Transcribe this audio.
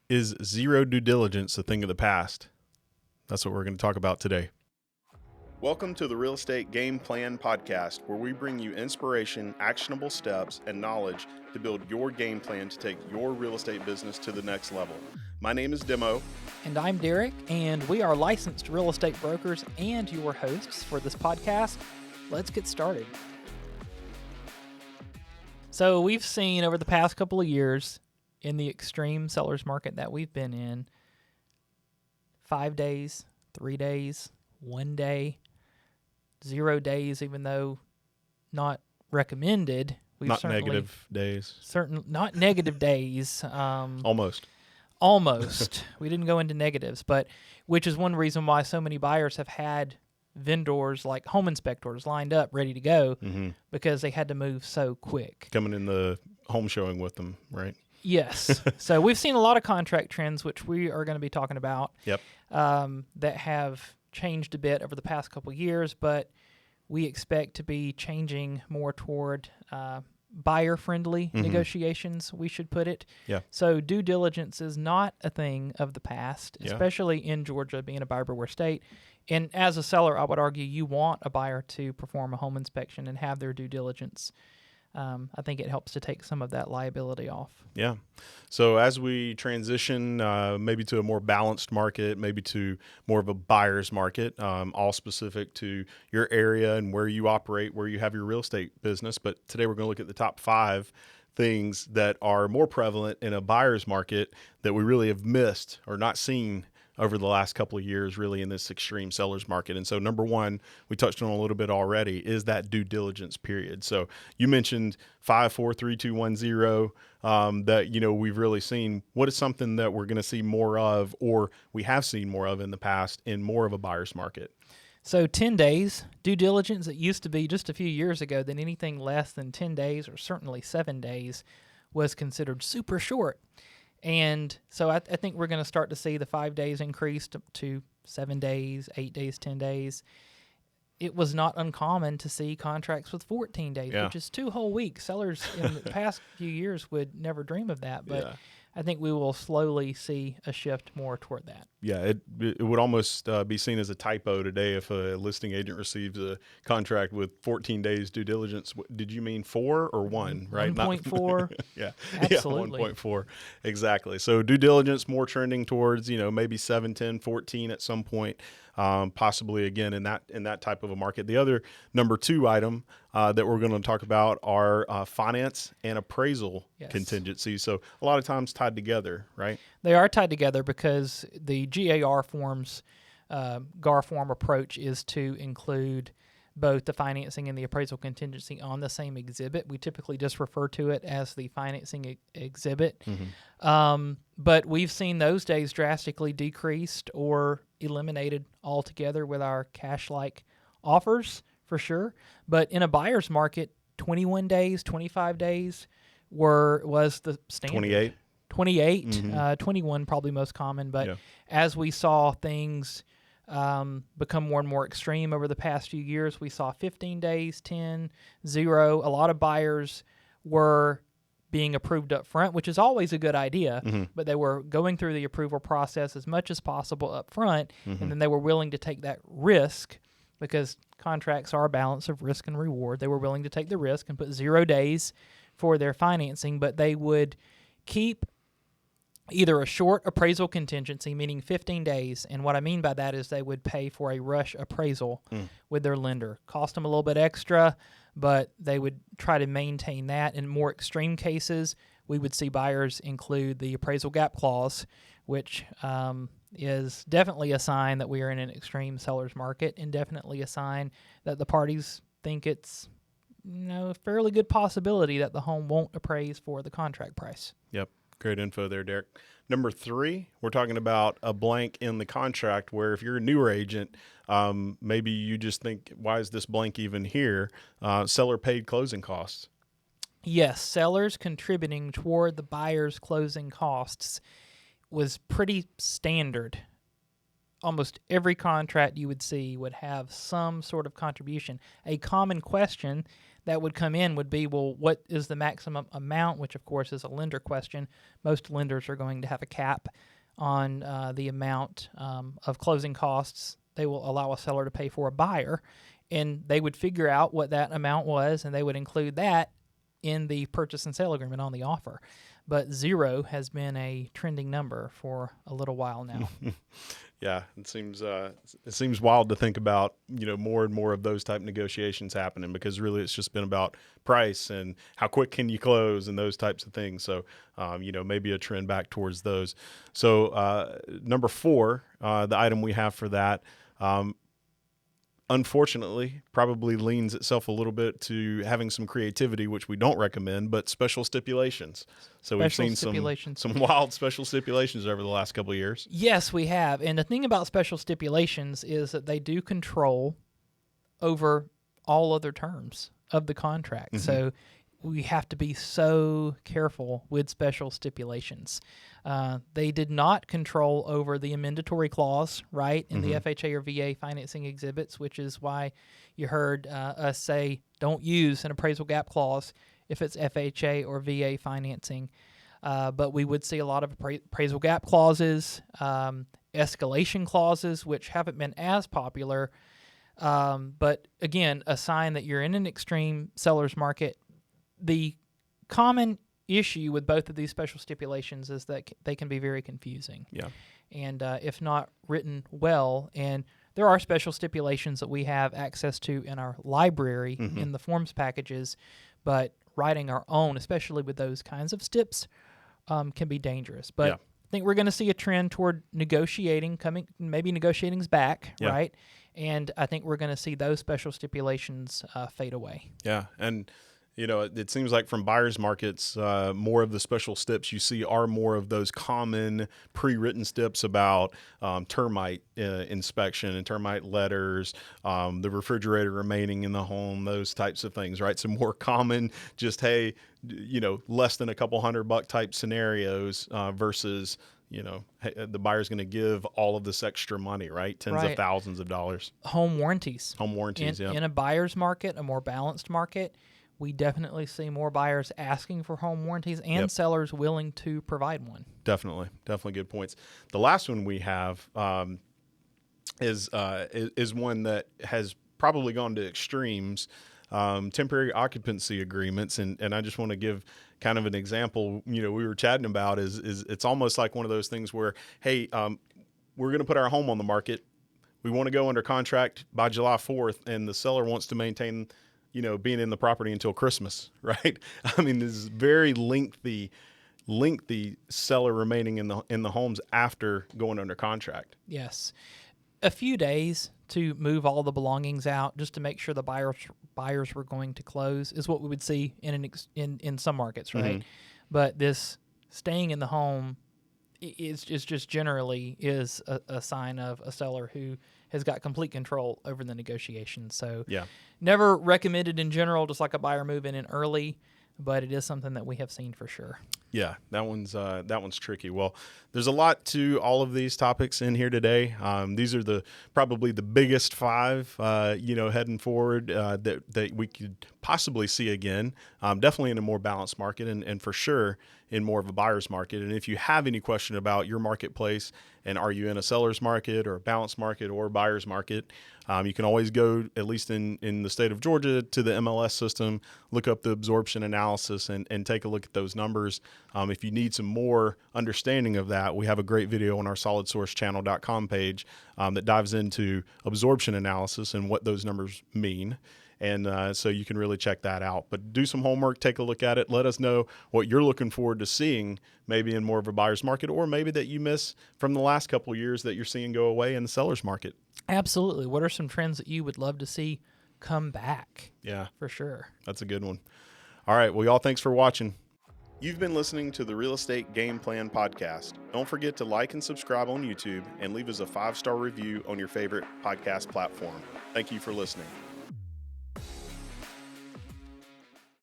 Is zero due diligence a thing of the past? That's what we're going to talk about today. Welcome to the Real Estate Game Plan Podcast, where we bring you inspiration, actionable steps, and knowledge to build your game plan to take your real estate business to the next level. My name is Demo. And I'm Derek, and we are licensed real estate brokers and your hosts for this podcast. Let's get started. So we've seen over the past couple of years in the extreme seller's market that we've been in, 5 days, 3 days, 1 day, 0 days, even though not recommended. We've Not negative days. Not negative days. Almost. We didn't go into negatives, but which is one reason why so many buyers have had vendors like home inspectors lined up ready to go because they had to move so quick. Coming in the home showing with them, right? Yes. So we've seen a lot of contract trends, which we are going to be talking about, that have changed a bit over the past couple of years, but we expect to be changing more toward buyer-friendly negotiations, we should put it. Yeah. So due diligence is not a thing of the past, especially in Georgia, being a buyer beware state. And as a seller, I would argue you want a buyer to perform a home inspection and have their due diligence. I think it helps to take some of that liability off. Yeah. So as we transition maybe to a more balanced market, maybe to more of a buyer's market, all specific to your area and where you operate, where you have your real estate business. But today we're going to look at the top 5 things that are more prevalent in a buyer's market that we really have missed or not seen over the last couple of years, really in this extreme seller's market. And so number one, we touched on a little bit already, is that due diligence period. So you mentioned 5, 4, 3, 2, 1, 0, that, we've really seen. What is something that we're going to see more of, or we have seen more of in the past in more of a buyer's market? So 10 days due diligence, it used to be just a few years ago that anything less than 10 days or certainly 7 days was considered super short. And so I think we're going to start to see the 5 days increase to 7 days, 8 days, 10 days. It was not uncommon to see contracts with 14 days, which is 2 whole weeks. Sellers in the past few years would never dream of that, but I think we will slowly see a shift more toward that. Yeah, it would almost be seen as a typo today if a listing agent receives a contract with 14 days due diligence. Did you mean 4 or 1, right? 1.4. Yeah, absolutely. 1.4. Exactly. So due diligence more trending towards, maybe 7, 10, 14 at some point, possibly again in that type of a market. The other number 2 item that we're going to talk about are finance and appraisal contingencies. So a lot of times tied together, right? They are tied together because the GAR forms, GAR form approach is to include both the financing and the appraisal contingency on the same exhibit. We typically just refer to it as the financing exhibit. But we've seen those days drastically decreased or eliminated altogether with our cash-like offers, for sure. But in a buyer's market, 21 days, 25 days was the standard. 28, 21 probably most common. But as we saw things become more and more extreme over the past few years, we saw 15 days, 10, 0. A lot of buyers were being approved up front, which is always a good idea, but they were going through the approval process as much as possible up front, and then they were willing to take that risk because contracts are a balance of risk and reward. They were willing to take the risk and put 0 days for their financing, but they would keep either a short appraisal contingency, meaning 15 days, and what I mean by that is they would pay for a rush appraisal with their lender. Cost them a little bit extra, but they would try to maintain that. In more extreme cases, we would see buyers include the appraisal gap clause, which is definitely a sign that we are in an extreme seller's market and definitely a sign that the parties think it's a fairly good possibility that the home won't appraise for the contract price. Yep. Great info there, Derek. Number 3, we're talking about a blank in the contract where if you're a newer agent, maybe you just think, why is this blank even here? Seller paid closing costs. Yes, sellers contributing toward the buyer's closing costs was pretty standard almost every contract you would see would have some sort of contribution. A common question that would come in would be, well, what is the maximum amount, which of course is a lender question. Most lenders are going to have a cap on the amount of closing costs they will allow a seller to pay for a buyer, and they would figure out what that amount was, and they would include that in the purchase and sale agreement on the offer. But 0 has been a trending number for a little while now. Yeah, it seems wild to think about, more and more of those type negotiations happening, because really it's just been about price and how quick can you close and those types of things. So, maybe a trend back towards those. So, number 4, the item we have for that, unfortunately, probably leans itself a little bit to having some creativity, which we don't recommend, but special stipulations. So we've seen some wild special stipulations over the last couple of years. Yes, we have. And the thing about special stipulations is that they do control over all other terms of the contract. Mm-hmm. So we have to be so careful with special stipulations. They did not control over the amendatory clause, right, in the FHA or VA financing exhibits, which is why you heard us say don't use an appraisal gap clause if it's FHA or VA financing. But we would see a lot of appraisal gap clauses, escalation clauses, which haven't been as popular. But again, a sign that you're in an extreme seller's market. The common issue with both of these special stipulations is that they can be very confusing. Yeah. And if not written well, and there are special stipulations that we have access to in our library in the forms packages, but writing our own, especially with those kinds of stips, can be dangerous. But I think we're going to see a trend toward negotiating, maybe negotiating's back, right? And I think we're going to see those special stipulations fade away. Yeah, and it seems like from buyers markets, more of the special steps you see are more of those common pre-written steps about termite inspection and termite letters, the refrigerator remaining in the home, those types of things, right? So more common, just, hey, less than a couple $100 type scenarios versus, hey, the buyer's going to give all of this extra money, right? Tens of thousands of dollars. Home warranties. In a buyer's market, a more balanced market, we definitely see more buyers asking for home warranties and sellers willing to provide one. Definitely good points. The last one we have is one that has probably gone to extremes, temporary occupancy agreements, and I just want to give kind of an example. We were chatting about is it's almost like one of those things where, hey, we're going to put our home on the market. We want to go under contract by July 4th, and the seller wants to maintain being in the property until Christmas, right? I mean, this is very lengthy seller remaining in the homes after going under contract. Yes. A few days to move all the belongings out just to make sure the buyers were going to close is what we would see in some markets, right? But this staying in the home is just generally is a sign of a seller who has got complete control over the negotiations. So never recommended in general, just like a buyer moving in early, but it is something that we have seen for sure. Yeah, that one's tricky. Well, there's a lot to all of these topics in here today. These are probably the biggest 5, heading forward that we could possibly see again. Definitely in a more balanced market, and for sure in more of a buyer's market. And if you have any question about your marketplace and are you in a seller's market or a balanced market or buyer's market, you can always go, at least in the state of Georgia, to the MLS system, look up the absorption analysis and take a look at those numbers. If you need some more understanding of that, we have a great video on our solidsourcechannel.com page that dives into absorption analysis and what those numbers mean. And so you can really check that out. But do some homework, take a look at it. Let us know what you're looking forward to seeing maybe in more of a buyer's market, or maybe that you miss from the last couple of years that you're seeing go away in the seller's market. Absolutely. What are some trends that you would love to see come back? Yeah. For sure. That's a good one. All right. Well, y'all, thanks for watching. You've been listening to the Real Estate Game Plan podcast. Don't forget to like and subscribe on YouTube and leave us a 5-star review on your favorite podcast platform. Thank you for listening.